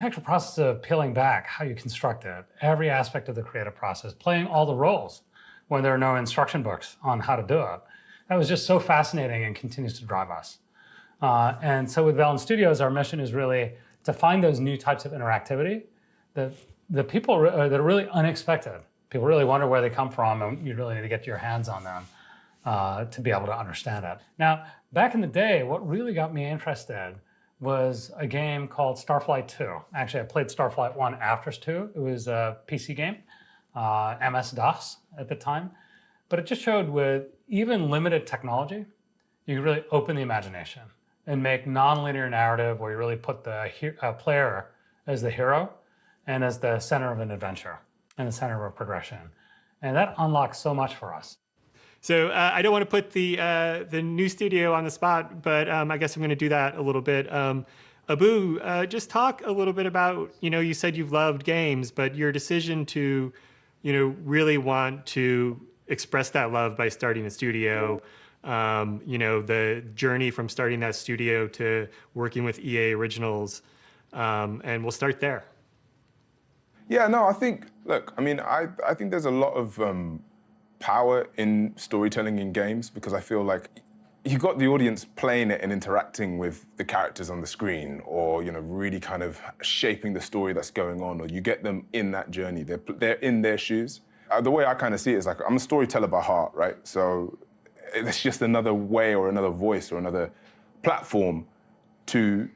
actual process of peeling back how you construct it, every aspect of the creative process, playing all the roles when there are no instruction books on how to do it. That was just so fascinating and continues to drive us. And so with Valen Studios, our mission is really to find those new types of interactivity that the people that are really unexpected. People really wonder where they come from, and you really need to get your hands on them to be able to understand it. Now, back in the day, what really got me interested was a game called Starflight 2. Actually, I played Starflight 1 after 2. It was a PC game, MS-DOS at the time. But it just showed with even limited technology, you can really open the imagination and make non-linear narrative where you really put the player as the hero and as the center of an adventure and the center of a progression. And that unlocks so much for us. So I don't want to put the new studio on the spot, but I guess I'm going to do that a little bit. Abu, just talk a little bit about, you said you've loved games, but your decision to, really want to express that love by starting a studio, the journey from starting that studio to working with EA Originals, and we'll start there. Yeah, no, I think, look, I mean, I think there's a lot of power in storytelling in games because I feel like you got the audience playing it and interacting with the characters on the screen or, really kind of shaping the story that's going on, or you get them in that journey. They're in their shoes. The way I kind of see it is like, I'm a storyteller by heart, right? So it's just another way or another voice or another platform to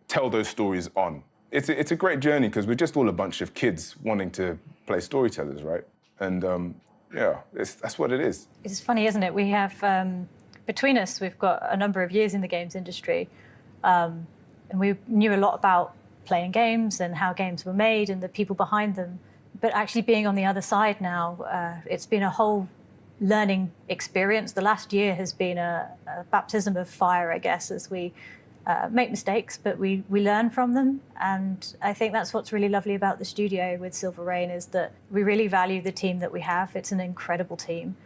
tell those stories on. It's a great journey because we're just all a bunch of kids wanting to play storytellers, right? And yeah, that's what it is. It's funny, isn't it? We have, between us, we've got a number of years in the games industry, and we knew a lot about playing games and how games were made and the people behind them. But actually being on the other side now, it's been a whole learning experience. The last year has been a baptism of fire, I guess, as we make mistakes, but we learn from them. And I think that's what's really lovely about the studio with Silver Rain is that we really value the team that we have. It's an incredible team,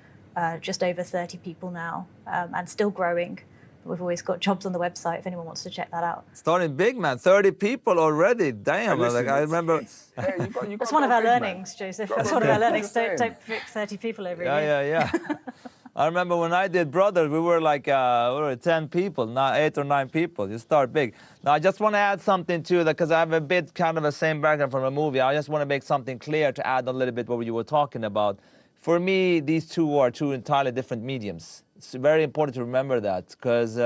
just over 30 people now, and still growing. We've always got jobs on the website if anyone wants to check that out. Starting big, man. 30 people already. Damn, listen, I remember. Hey, you got That's one of our learnings, man. Joseph. That's one of our learnings. Don't pick 30 people every year. Yeah. I remember when I did Brothers, we were like 10 people, now 8 or 9 people. You start big. Now, I just want to add something to that because I have a bit kind of the same background from a movie. I just want to make something clear to add a little bit what you were talking about. For me, these two are two entirely different mediums. It's very important to remember that because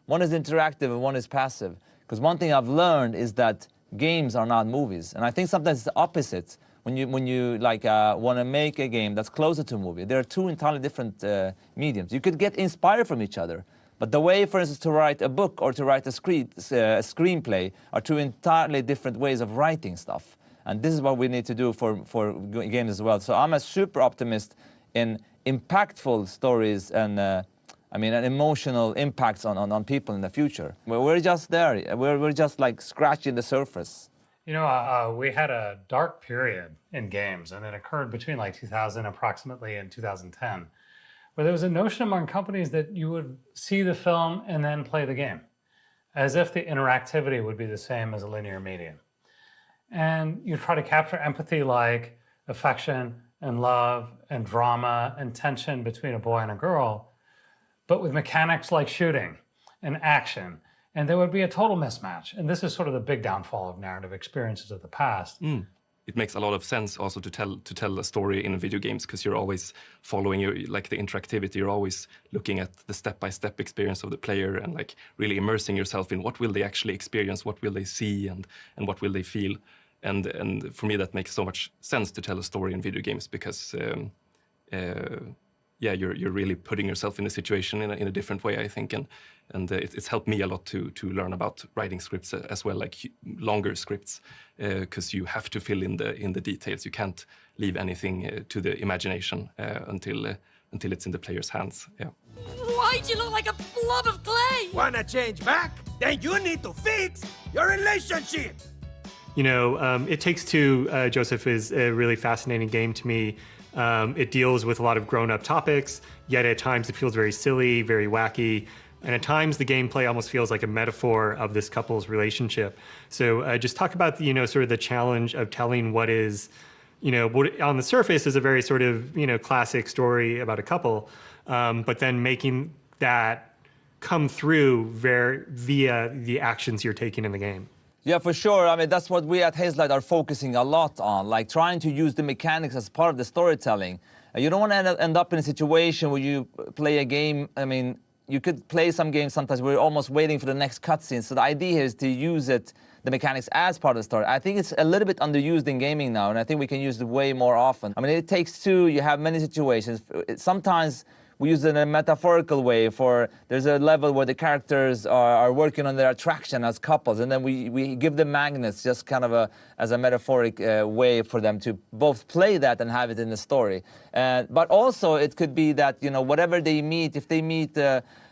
one is interactive and one is passive. Because one thing I've learned is that games are not movies. And I think sometimes it's the opposite. When you like want to make a game that's closer to a movie, there are two entirely different mediums. You could get inspired from each other, but the way, for instance, to write a book or to write a screenplay are two entirely different ways of writing stuff. And this is what we need to do for games as well. So I'm a super optimist in impactful stories and and emotional impacts on people in the future. We're just there. We're just like scratching the surface. We had a dark period in games, and it occurred between like 2000 approximately and 2010, where there was a notion among companies that you would see the film and then play the game, as if the interactivity would be the same as a linear medium. And you try to capture empathy like affection and love and drama and tension between a boy and a girl, but with mechanics like shooting and action. And there would be a total mismatch. And this is sort of the big downfall of narrative experiences of the past. It makes a lot of sense also to tell a story in video games because you're always following the interactivity. You're always looking at the step-by-step experience of the player and like really immersing yourself in what will they actually experience, what will they see, and what will they feel. And for me, that makes so much sense to tell a story in video games because you're really putting yourself in the situation in a different way, I think, and it's helped me a lot to learn about writing scripts as well, like longer scripts, because you have to fill in the details. You can't leave anything to the imagination until it's in the player's hands. Yeah. Why'd you look like a blob of clay? Wanna change back? Then you need to fix your relationship. It Takes Two, Joseph, is a really fascinating game to me. It deals with a lot of grown-up topics, yet at times it feels very silly, very wacky. And at times the gameplay almost feels like a metaphor of this couple's relationship. So just talk about, sort of the challenge of telling what is, what on the surface is a very sort of, classic story about a couple, but then making that come through via the actions you're taking in the game. Yeah, for sure. I mean, that's what we at Hazelight are focusing a lot on, like trying to use the mechanics as part of the storytelling. You don't want to end up in a situation where you play a game, I mean, you could play some games sometimes where you're almost waiting for the next cutscene. So the idea here is to use the mechanics as part of the story. I think it's a little bit underused in gaming now, and I think we can use it way more often. I mean, it takes two, you have many situations. Sometimes we use it in a metaphorical way there's a level where the characters are working on their attraction as couples, and then we give them magnets just kind of as a metaphoric way for them to both play that and have it in the story. But also it could be that, whatever they meet, if they meet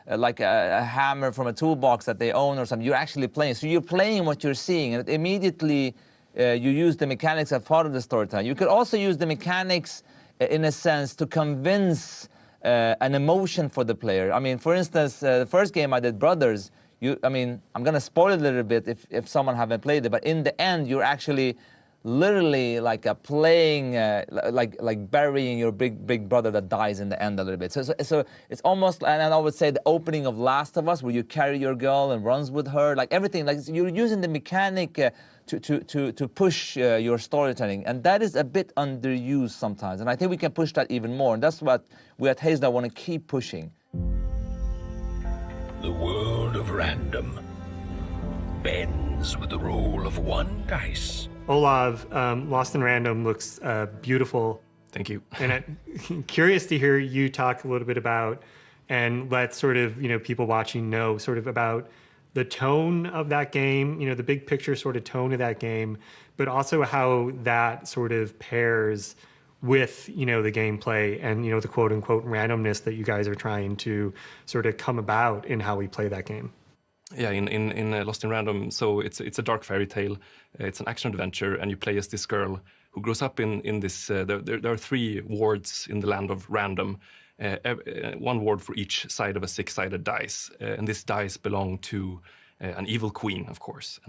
like a hammer from a toolbox that they own or something, you're actually playing. So you're playing what you're seeing, and immediately you use the mechanics as part of the storytelling. You could also use the mechanics in a sense to convince an emotion for the player. I mean, for instance, the first game I did, Brothers, I mean, I'm gonna spoil it a little bit if someone haven't played it, but in the end, you're actually literally like playing, like burying your big brother that dies in the end a little bit. So it's almost, and I would say the opening of Last of Us, where you carry your girl and runs with her, like everything, like you're using the mechanic to push your storytelling, and that is a bit underused sometimes, and I think we can push that even more, and that's what we at Hazelight want to keep pushing. The world of random bends with the roll of one dice. Olav, Lost in Random looks beautiful. Thank you. And I'm curious to hear you talk a little bit about, and let sort of, people watching know sort of about the tone of that game, the big picture sort of tone of that game, but also how that sort of pairs with, the gameplay and, the quote unquote randomness that you guys are trying to sort of come about in how we play that game. Yeah, in Lost in Random, so it's a dark fairy tale. It's an action adventure, and you play as this girl who grows up in this. There are 3 wards in the land of random, 1 ward for each side of a 6-sided dice, and this dice belong to an evil queen, of course,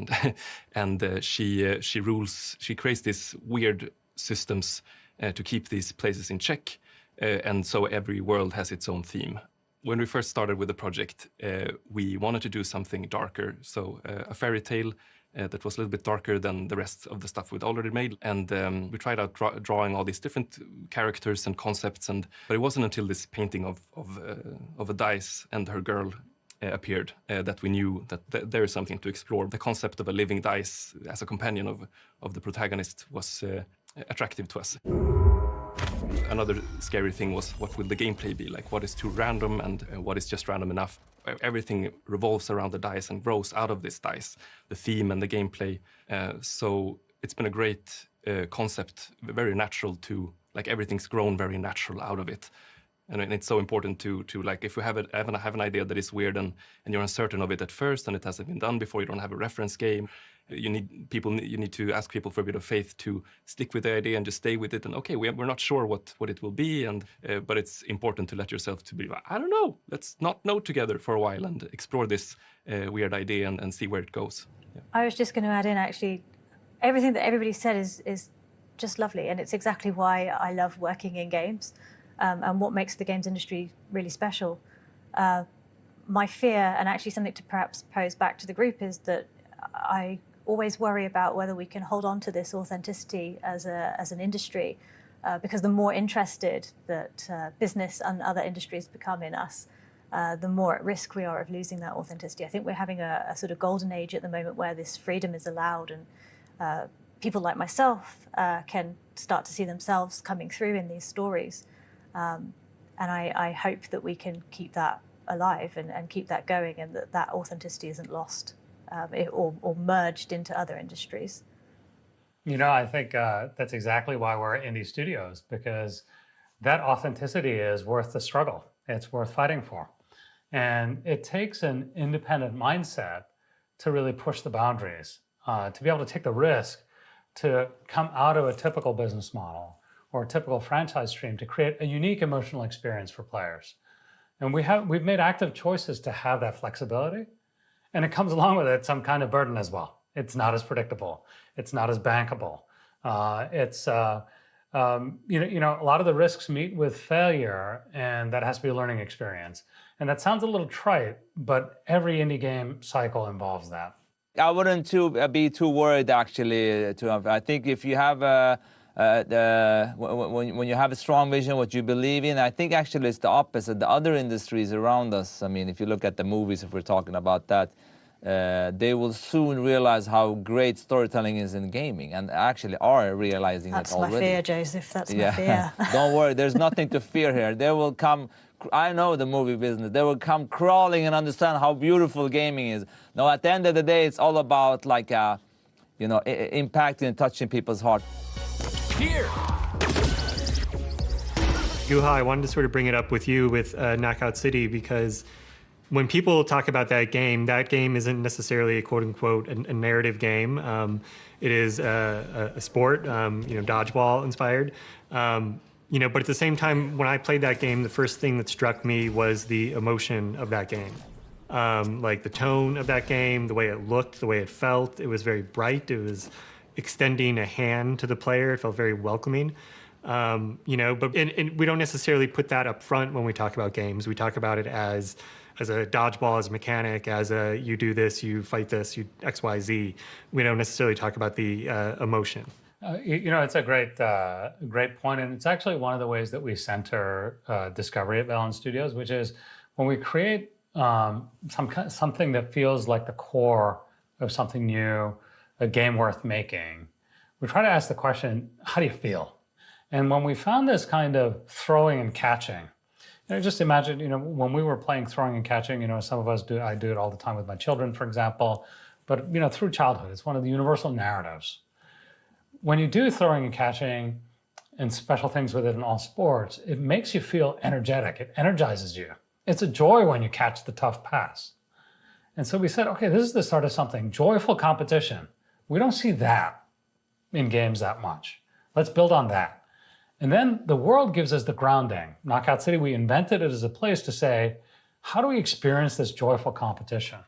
and she rules. She creates these weird systems to keep these places in check, and so every world has its own theme. When we first started with the project, we wanted to do something darker, so a fairy tale that was a little bit darker than the rest of the stuff we'd already made. And we tried out drawing all these different characters and concepts, but it wasn't until this painting of a dice and her girl appeared that we knew that there is something to explore. The concept of a living dice as a companion of the protagonist was attractive to us. Another scary thing was, what will the gameplay be like? What is too random and what is just random enough? Everything revolves around the dice and grows out of this dice, the theme and the gameplay. So it's been a great concept, very natural to, like, everything's grown very natural out of it. And it's so important to like, if you have an idea that is weird and you're uncertain of it at first and it hasn't been done before, you don't have a reference game, you need to ask people for a bit of faith to stick with the idea and just stay with it. And okay, we're not sure what it will be, but it's important to let yourself to be, I don't know, let's not know together for a while and explore this weird idea and see where it goes. Yeah. I was just going to add in, actually, everything that everybody said is just lovely, and it's exactly why I love working in games. And what makes the games industry really special. My fear, and actually something to perhaps pose back to the group, is that I always worry about whether we can hold on to this authenticity as an industry, because the more interested that business and other industries become in us, the more at risk we are of losing that authenticity. I think we're having a sort of golden age at the moment where this freedom is allowed, and people like myself can start to see themselves coming through in these stories. And I hope that we can keep that alive and keep that going, and that authenticity isn't lost or merged into other industries. I think that's exactly why we're at indie studios, because that authenticity is worth the struggle. It's worth fighting for. And it takes an independent mindset to really push the boundaries, to be able to take the risk to come out of a typical business model or a typical franchise stream to create a unique emotional experience for players. And we've made active choices to have that flexibility. And it comes along with it some kind of burden as well. It's not as predictable. It's not as bankable. A lot of the risks meet with failure, and that has to be a learning experience. And that sounds a little trite, but every indie game cycle involves that. I wouldn't be too worried, actually. I think if you have when you have a strong vision, what you believe in, I think actually it's the opposite. The other industries around us, I mean, if you look at the movies, if we're talking about that, they will soon realize how great storytelling is in gaming, and actually are realizing That's it already. my fear, Joseph. That's my fear. Don't worry, there's nothing to fear here. They will come. I know the movie business. They will come crawling and understand how beautiful gaming is. Now, at the end of the day, it's all about like, impacting and touching people's heart. Here! Juha, I wanted to sort of bring it up with you with Knockout City, because when people talk about that game isn't necessarily a quote-unquote a narrative game. It is a sport, dodgeball inspired. But at the same time, when I played that game, the first thing that struck me was the emotion of that game. Like the tone of that game, the way it looked, the way it felt. It was very bright. It was extending a hand to the player. It felt very welcoming. But we don't necessarily put that up front when we talk about games. We talk about it as a dodgeball, as a mechanic, as a you do this, you fight this, you X, Y, Z. We don't necessarily talk about the emotion. It's a great point, and it's actually one of the ways that we center discovery at Valon Studios, which is when we create something that feels like the core of something new, a game worth making. We try to ask the question, how do you feel? And when we found this kind of throwing and catching, just imagine, when we were playing throwing and catching, some of us do. I do it all the time with my children, for example. But through childhood, it's one of the universal narratives. When you do throwing and catching and special things with it in all sports, it makes you feel energetic. It energizes you. It's a joy when you catch the tough pass. And so we said, okay, this is the start of something, joyful competition. We don't see that in games that much. Let's build on that. And then the world gives us the grounding. Knockout City, we invented it as a place to say, how do we experience this joyful competition?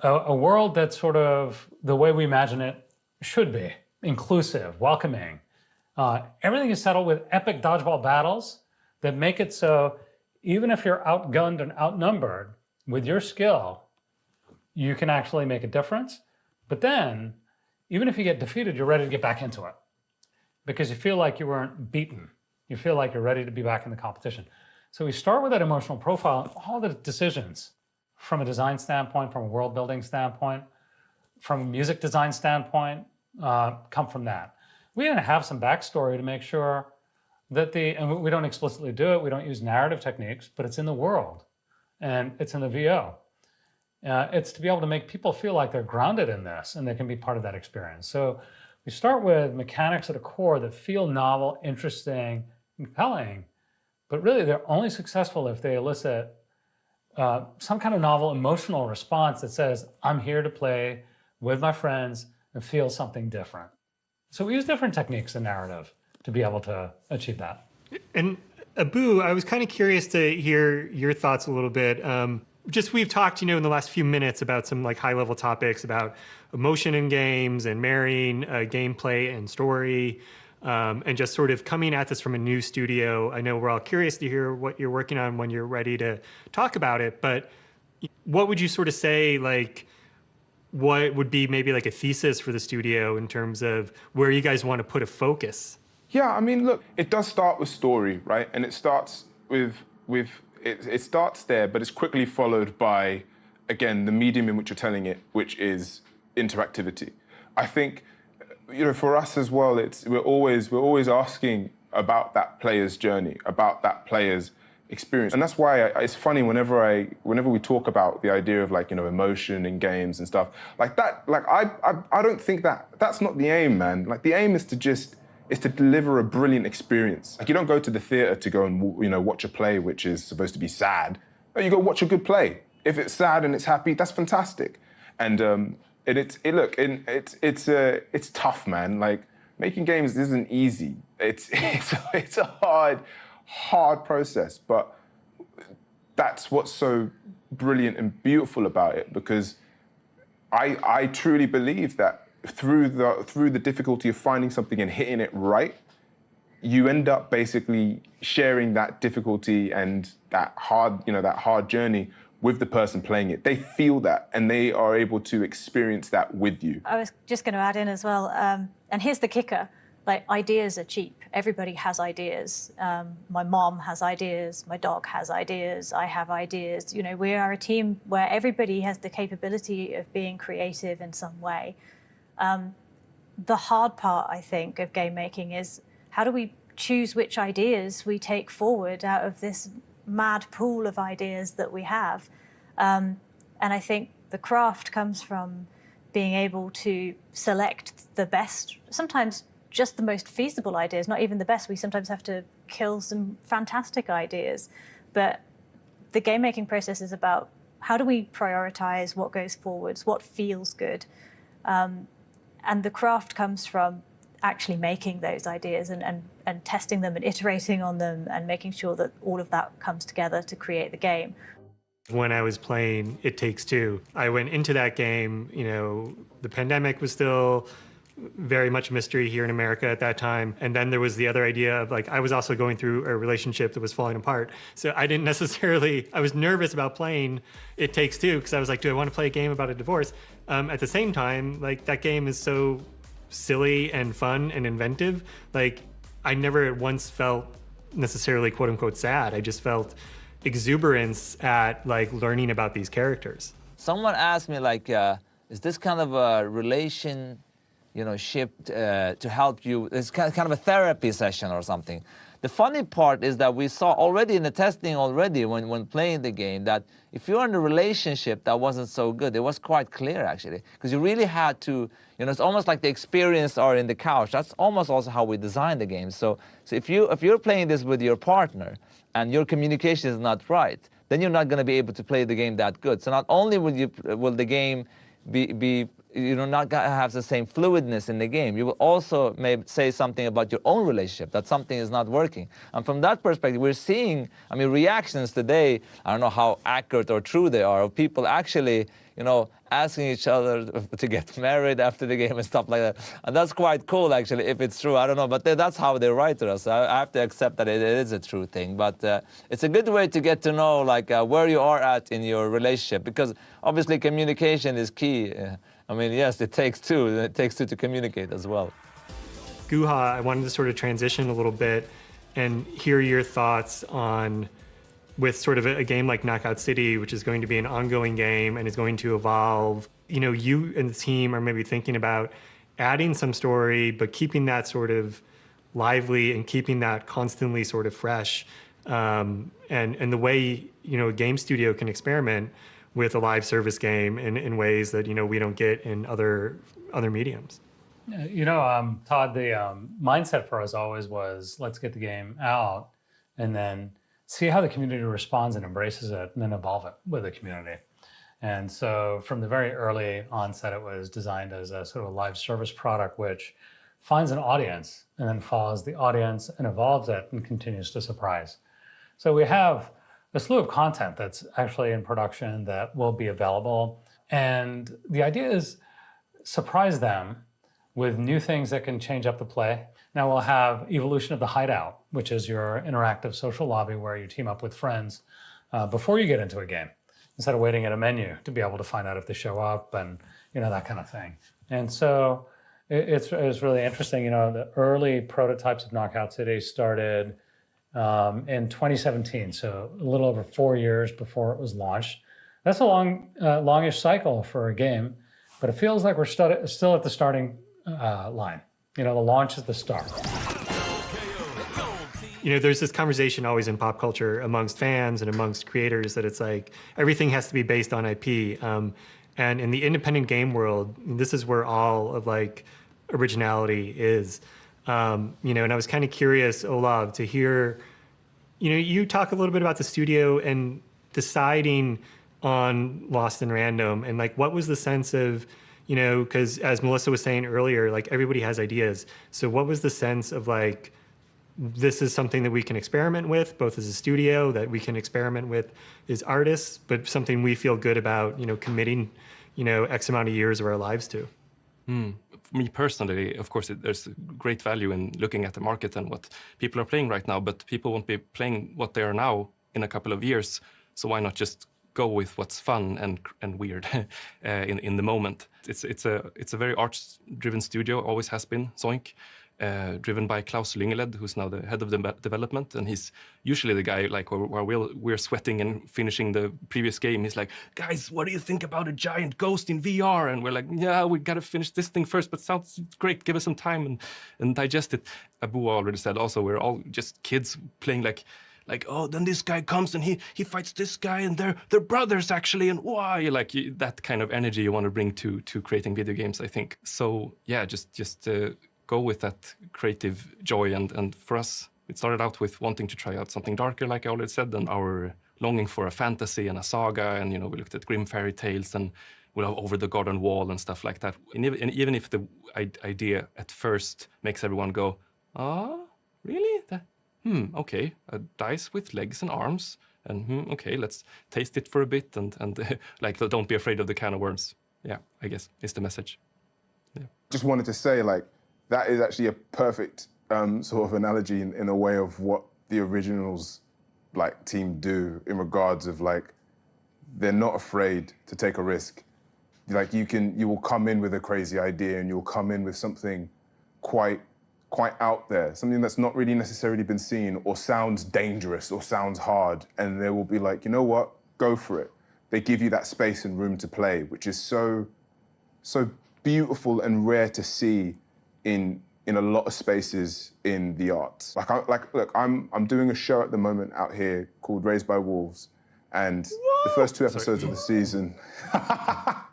A world that's sort of the way we imagine it should be. Inclusive, welcoming. Everything is settled with epic dodgeball battles that make it so even if you're outgunned and outnumbered, with your skill, you can actually make a difference. But then, even if you get defeated, you're ready to get back into it because you feel like you weren't beaten. You feel like you're ready to be back in the competition. So we start with that emotional profile, and all the decisions from a design standpoint, from a world building standpoint, from a music design standpoint, come from that. We even have some backstory to make sure that and we don't explicitly do it, we don't use narrative techniques, but it's in the world and it's in the VO. It's to be able to make people feel like they're grounded in this and they can be part of that experience. So we start with mechanics at a core that feel novel, interesting, compelling, but really they're only successful if they elicit some kind of novel emotional response that says, I'm here to play with my friends and feel something different. So we use different techniques in narrative to be able to achieve that. And Abu, I was kind of curious to hear your thoughts a little bit. We've talked, in the last few minutes about some like high-level topics about emotion in games and marrying gameplay and story, and just sort of coming at this from a new studio. I know we're all curious to hear what you're working on when you're ready to talk about it, but what would you sort of say, like, what would be maybe like a thesis for the studio in terms of where you guys want to put a focus? Yeah, I mean, look, it does start with story, right? And it starts it starts there, but it's quickly followed by, again, the medium in which you're telling it, which is interactivity. I think, for us as well, we're always asking about that player's journey, about that player's experience. And that's why it's funny whenever we talk about the idea of emotion in games and stuff like that, I don't think that's not the aim, man. Like the aim is to deliver a brilliant experience. Like you don't go to the theater to go and watch a play which is supposed to be sad. No, you go watch a good play. If it's sad and it's happy, that's fantastic. And it's tough, man. Like making games isn't easy. It's a hard process, but that's what's so brilliant and beautiful about it, because I truly believe that through the difficulty of finding something and hitting it right, you end up basically sharing that difficulty and that hard journey with the person playing it. They feel that, and they are able to experience that with you. I was just going to add in as well, and here's the kicker, like, ideas are cheap. Everybody has ideas. My mom has ideas, my dog has ideas, I have ideas. You know, we are a team where everybody has the capability of being creative in some way. The hard part, I think, of game making is how do we choose which ideas we take forward out of this mad pool of ideas that we have. And I think the craft comes from being able to select the best, sometimes just the most feasible ideas, not even the best. We sometimes have to kill some fantastic ideas. But the game making process is about how do we prioritize what goes forwards, what feels good. And the craft comes from actually making those ideas and testing them and iterating on them and making sure that all of that comes together to create the game. When I was playing It Takes Two, I went into that game, you know, the pandemic was still very much a mystery here in America at that time. And then there was the other idea of, like, I was also going through a relationship that was falling apart. So I didn't necessarily, I was nervous about playing It Takes Two because I was like, do I want to play a game about a divorce? At the same time, like, that game is so silly and fun and inventive. Like, I never once felt necessarily quote unquote sad. I just felt exuberance at, like, learning about these characters. Someone asked me, like, is this kind of a relation, you know, ship to help you? It's kind of a therapy session or something. The funny part is that we saw already in the testing already when playing the game that if you're in a relationship that wasn't so good, it was quite clear actually, because you really had to, you know, it's almost like the experience are in the couch. That's almost also how we designed the game. So if you're playing this with your partner and your communication is not right, then you're not going to be able to play the game that good. So not only will the game be you know, not have the same fluidness in the game, you will also maybe say something about your own relationship, that something is not working. And from that perspective, we're seeing, I mean, reactions today, I don't know how accurate or true they are, of people actually, you know, asking each other to get married after the game and stuff like that. And that's quite cool, actually, if it's true. I don't know, but that's how they write to us. I have to accept that it is a true thing. But it's a good way to get to know, like, where you are at in your relationship, because obviously communication is key. I mean, yes, it takes two. It takes two to communicate as well. Guha, I wanted to sort of transition a little bit and hear your thoughts on, with sort of a game like Knockout City, which is going to be an ongoing game and is going to evolve. You know, you and the team are maybe thinking about adding some story, but keeping that sort of lively and keeping that constantly sort of fresh. And the way, you know, a game studio can experiment with a live service game in ways that, you know, we don't get in other mediums. You know, Todd, the mindset for us always was, let's get the game out and then see how the community responds and embraces it, and then evolve it with the community. And so from the very early onset, it was designed as a sort of a live service product, which finds an audience and then follows the audience and evolves it and continues to surprise. So we have a slew of content that's actually in production that will be available. And the idea is surprise them with new things that can change up the play. Now we'll have Evolution of the Hideout, which is your interactive social lobby where you team up with friends before you get into a game, instead of waiting at a menu to be able to find out if they show up and, you know, that kind of thing. And so it's really interesting. You know, the early prototypes of Knockout City started in 2017, so a little over 4 years before it was launched. That's a longish cycle for a game, but it feels like we're still at the starting line. You know, the launch is the start. You know, there's this conversation always in pop culture amongst fans and amongst creators that it's like everything has to be based on IP. And in the independent game world, this is where all of, like, originality is. You know, and I was kind of curious, Olav, to hear, you know, you talk a little bit about the studio and deciding on Lost in Random, and, like, what was the sense of, you know, because as Melissa was saying earlier, like, everybody has ideas. So what was the sense of, like, this is something that we can experiment with, both as a studio, that we can experiment with as artists, but something we feel good about, committing, X amount of years of our lives to. For me personally, of course, there's great value in looking at the market and what people are playing right now, but people won't be playing what they are now in a couple of years. So why not just go with what's fun and weird in the moment? It's a very arts-driven studio, always has been, Zoink. Driven by Klaus Lyngeled, who's now the head of development, and he's usually the guy like while we're sweating and finishing the previous game. He's like, guys, what do you think about a giant ghost in VR? And we're like, yeah, we gotta finish this thing first, but sounds great. Give us some time and digest it. Abu already said also we're all just kids playing like, oh, then this guy comes and he fights this guy and they're brothers actually, and why? Like that kind of energy you want to bring to creating video games, I think. So yeah, just go with that creative joy, and for us, it started out with wanting to try out something darker, like I already said, and our longing for a fantasy and a saga, and we looked at grim fairy tales and Over the Garden Wall and stuff like that. And even if the idea at first makes everyone go, really? Okay, a dice with legs and arms, and okay, let's taste it for a bit, and like, don't be afraid of the can of worms. Yeah, I guess is the message. Yeah. Just wanted to say, like, that is actually a perfect sort of analogy in a way of what the originals team do in regards of they're not afraid to take a risk. You will come in with a crazy idea and you'll come in with something quite out there, something that's not really necessarily been seen or sounds dangerous or sounds hard, and they will be like, you know what, go for it. They give you that space and room to play, which is so beautiful and rare to see in a lot of spaces in the arts. Look, I'm doing a show at the moment out here called Raised by Wolves, and the first 2 episodes of the season.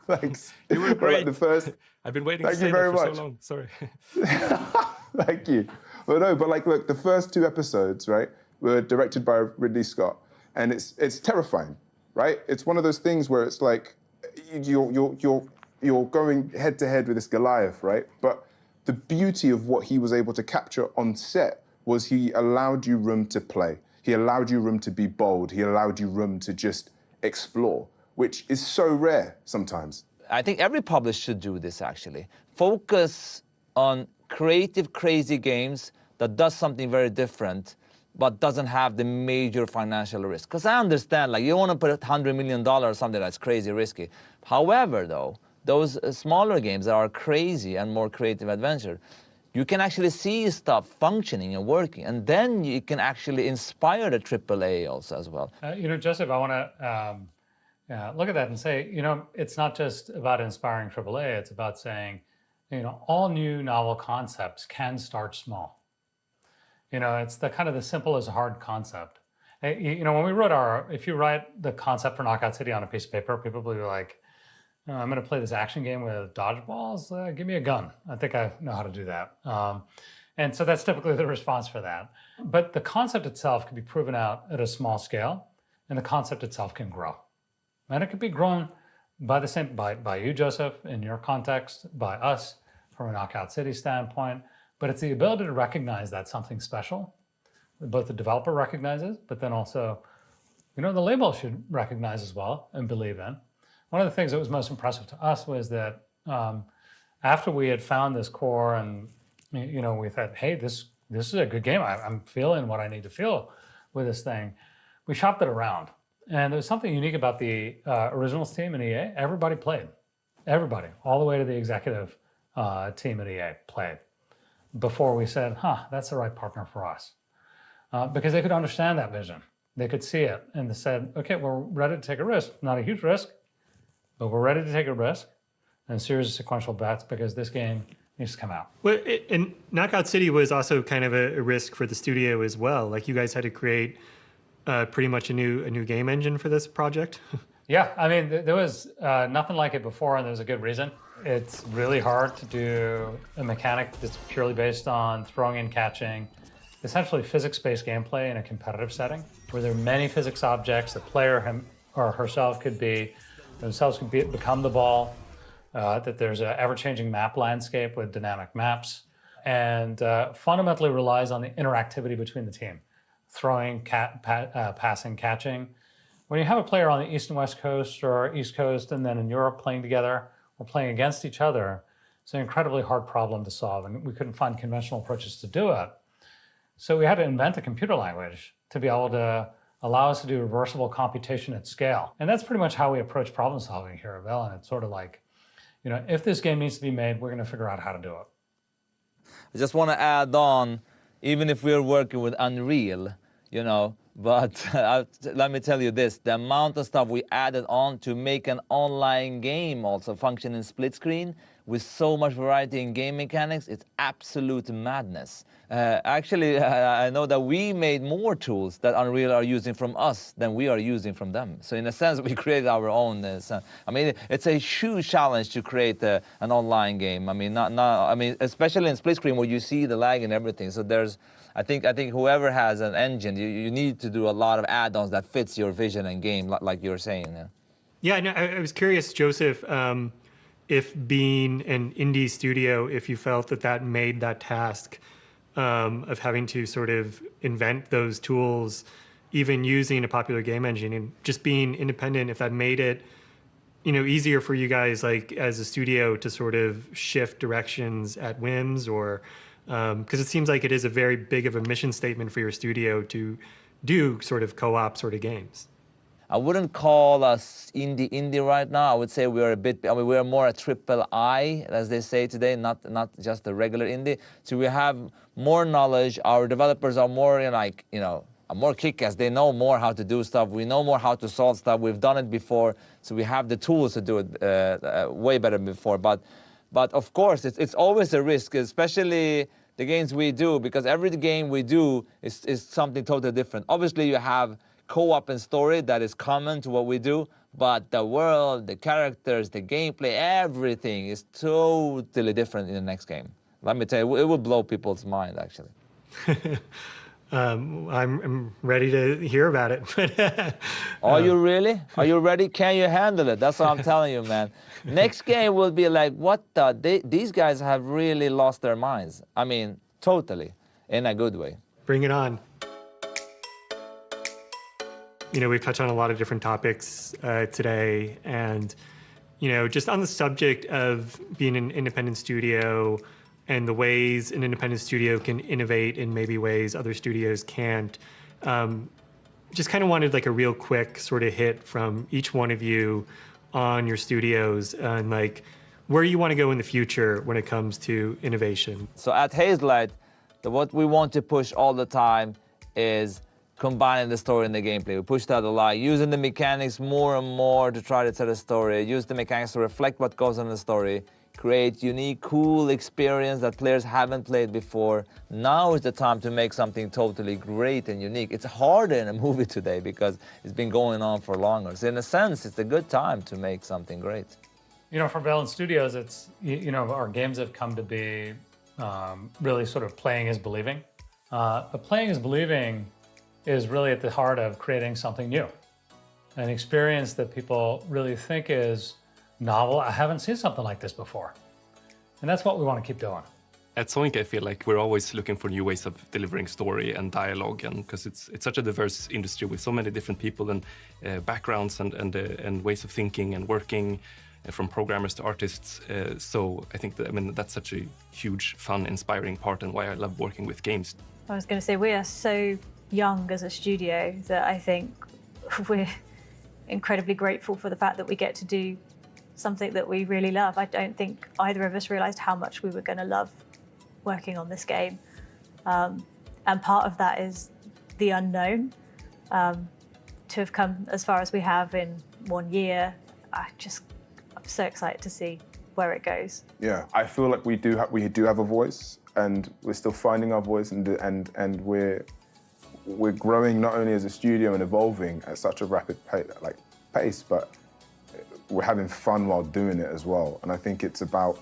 Thanks. You were great. I've been waiting to say that for so long. Sorry. Thank you. Well, no, but look, the first 2 episodes, right, were directed by Ridley Scott, and it's terrifying, right? It's one of those things where it's like you're going head to head with this Goliath, right? But the beauty of what he was able to capture on set was he allowed you room to play. He allowed you room to be bold. He allowed you room to just explore, which is so rare sometimes. I think every publisher should do this, actually. Focus on creative, crazy games that does something very different, but doesn't have the major financial risk. Because I understand, you want to put $100 million or something that's crazy risky. However, though, those smaller games that are crazy and more creative adventure, you can actually see stuff functioning and working, and then you can actually inspire the AAA also as well. Joseph, I want to look at that and say, it's not just about inspiring AAA, it's about saying, all new novel concepts can start small. It's the simple as hard concept. When we wrote if you write the concept for Knockout City on a piece of paper, people will be like, I'm going to play this action game with dodgeballs. Give me a gun. I think I know how to do that. And so that's typically the response for that. But the concept itself can be proven out at a small scale, and the concept itself can grow. And it could be grown by you, Joseph, in your context, by us from a Knockout City standpoint. But it's the ability to recognize that's something special. Both the developer recognizes, but then also, the label should recognize as well and believe in. One of the things that was most impressive to us was that after we had found this core and, we thought, hey, this is a good game. I'm feeling what I need to feel with this thing. We shopped it around. And there was something unique about the originals team in EA. Everybody played. Everybody, all the way to the executive team at EA played before we said, that's the right partner for us. Because they could understand that vision. They could see it. And they said, okay, we're ready to take a risk. Not a huge risk, but we're ready to take a risk and a series of sequential bets because this game needs to come out. Well, and Knockout City was also kind of a risk for the studio as well. You guys had to create pretty much a new game engine for this project. Yeah, I mean, there was nothing like it before, and there's a good reason. It's really hard to do a mechanic that's purely based on throwing and catching, essentially physics-based gameplay in a competitive setting, where there are many physics objects. The player him or herself could become the ball, that there's an ever-changing map landscape with dynamic maps, and fundamentally relies on the interactivity between the team, throwing, passing, catching. When you have a player on the East and West Coast or East Coast and then in Europe playing together or playing against each other, it's an incredibly hard problem to solve, and we couldn't find conventional approaches to do it. So we had to invent a computer language to be able to allow us to do reversible computation at scale. And that's pretty much how we approach problem solving here at Velen. It's sort of like, if this game needs to be made, we're going to figure out how to do it. I just want to add on, even if we're working with Unreal, but let me tell you this, the amount of stuff we added on to make an online game also function in split screen with so much variety in game mechanics, it's absolute madness. Actually, I know that we made more tools that Unreal are using from us than we are using from them. So in a sense, we created our own. I mean, it's a huge challenge to create an online game. I mean, especially in split screen where you see the lag and everything. So I think whoever has an engine, you need to do a lot of add-ons that fits your vision and game, like you were saying. Yeah, no, I was curious, Joseph, if being an indie studio, if you felt that made that task of having to sort of invent those tools, even using a popular game engine and just being independent, if that made it, easier for you guys, like as a studio, to sort of shift directions at whims, or because it seems like it is a very big of a mission statement for your studio to do sort of co-op sort of games. I wouldn't call us indie right now. I would say we are we are more a triple I, as they say today, not just a regular indie. So we have more knowledge. Our developers are more more kick-ass. They know more how to do stuff. We know more how to solve stuff. We've done it before, so we have the tools to do it way better than before. But of course, it's always a risk, especially the games we do, because every game we do is something totally different. Obviously, you have co-op and story that is common to what we do, but the world, the characters, the gameplay, everything is totally different in the next game. Let me tell you, it will blow people's mind, actually. I'm ready to hear about it. Are you really? Are you ready? Can you handle it? That's what I'm telling you, man. Next game will be like, what the? These guys have really lost their minds. I mean, totally, in a good way. Bring it on. We've touched on a lot of different topics today, and, just on the subject of being an independent studio and the ways an independent studio can innovate in maybe ways other studios can't, just kind of wanted like a real quick sort of hit from each one of you on your studios and like where you want to go in the future when it comes to innovation. So at Hazelight, what we want to push all the time is combining the story and the gameplay. We push that a lot, using the mechanics more and more to try to tell a story, use the mechanics to reflect what goes on in the story, create unique, cool experience that players haven't played before. Now is the time to make something totally great and unique. It's harder in a movie today because it's been going on for longer. So in a sense, it's a good time to make something great. For Velen Studios, it's, our games have come to be really sort of playing is believing. But playing is believing is really at the heart of creating something new, an experience that people really think is novel. I haven't seen something like this before. And that's what we want to keep doing. At Sonic, I feel like we're always looking for new ways of delivering story and dialogue, and because it's such a diverse industry with so many different people and backgrounds and ways of thinking and working, from programmers to artists. So I think that's such a huge, fun, inspiring part, and why I love working with games. I was going to say, we are so young as a studio that I think we're incredibly grateful for the fact that we get to do something that we really love. I don't think either of us realized how much we were going to love working on this game. And part of that is the unknown. To have come as far as we have in 1 year, I'm so excited to see where it goes. Yeah, I feel like we do have a voice, and we're still finding our voice, and we're growing not only as a studio and evolving at such a rapid pace, but we're having fun while doing it as well. And I think it's about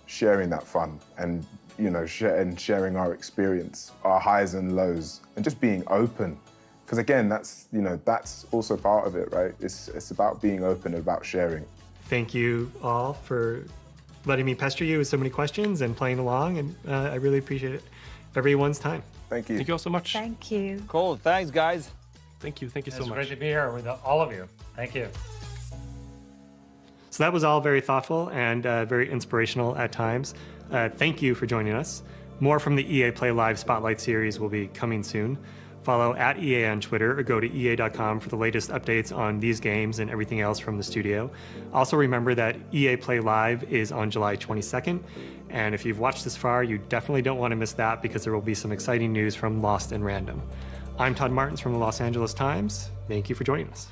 sharing that fun and sharing our experience, our highs and lows, and just being open. Because again, that's also part of it, right? It's about being open, about sharing. Thank you all for letting me pester you with so many questions and playing along, and I really appreciate everyone's time. Thank you. Thank you all so much. Thank you. Cool. Thanks, guys. Thank you so It's much. great to be here with all of you. Thank you. So that was all very thoughtful and very inspirational at times. Thank you for joining us. More from the EA Play Live Spotlight series will be coming soon. Follow @EA on Twitter or go to EA.com for the latest updates on these games and everything else from the studio. Also remember that EA Play Live is on July 22nd. And if you've watched this far, you definitely don't want to miss that because there will be some exciting news from Lost and Random. I'm Todd Martins from the Los Angeles Times. Thank you for joining us.